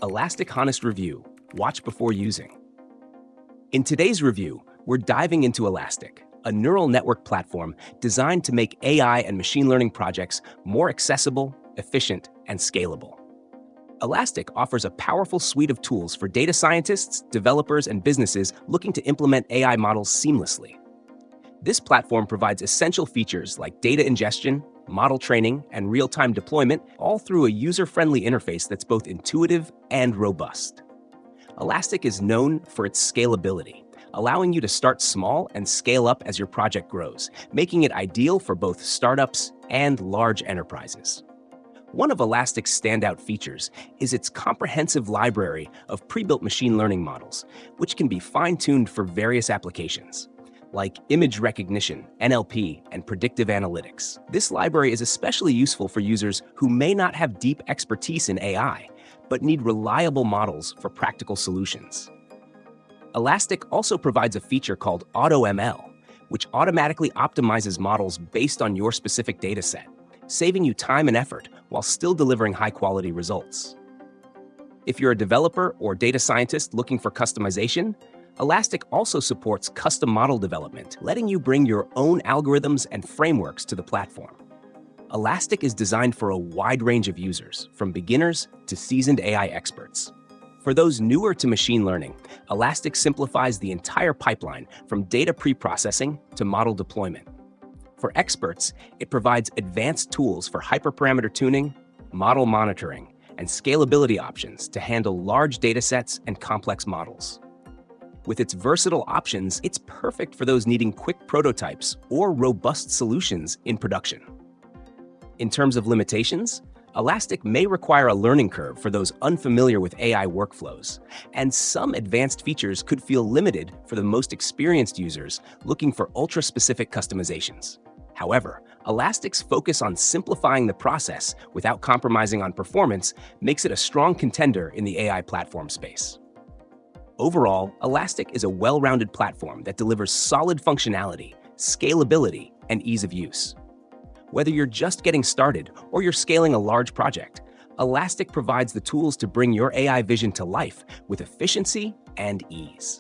Elastic Honest Review. Watch before using. In today's review, we're diving into Elastic, a neural network platform designed to make AI and machine learning projects more accessible, efficient, and scalable. Elastic offers a powerful suite of tools for data scientists, developers, and businesses looking to implement AI models seamlessly. This platform provides essential features like data ingestion, model training, and real-time deployment, all through a user-friendly interface that's both intuitive and robust. Elastic is known for its scalability, allowing you to start small and scale up as your project grows, making it ideal for both startups and large enterprises. One of Elastic's standout features is its comprehensive library of pre-built machine learning models, which can be fine-tuned for various applications, like image recognition, NLP, and predictive analytics. This library is especially useful for users who may not have deep expertise in AI, but need reliable models for practical solutions. Elastic also provides a feature called AutoML, which automatically optimizes models based on your specific dataset, saving you time and effort while still delivering high-quality results. If you're a developer or data scientist looking for customization, Elastic also supports custom model development, letting you bring your own algorithms and frameworks to the platform. Elastic is designed for a wide range of users, from beginners to seasoned AI experts. For those newer to machine learning, Elastic simplifies the entire pipeline from data pre-processing to model deployment. For experts, it provides advanced tools for hyperparameter tuning, model monitoring, and scalability options to handle large datasets and complex models. With its versatile options, it's perfect for those needing quick prototypes or robust solutions in production. In terms of limitations, Elastic may require a learning curve for those unfamiliar with AI workflows, and some advanced features could feel limited for the most experienced users looking for ultra-specific customizations. However, Elastic's focus on simplifying the process without compromising on performance makes it a strong contender in the AI platform space. Overall, Elastic is a well-rounded platform that delivers solid functionality, scalability, and ease of use. Whether you're just getting started or you're scaling a large project, Elastic provides the tools to bring your AI vision to life with efficiency and ease.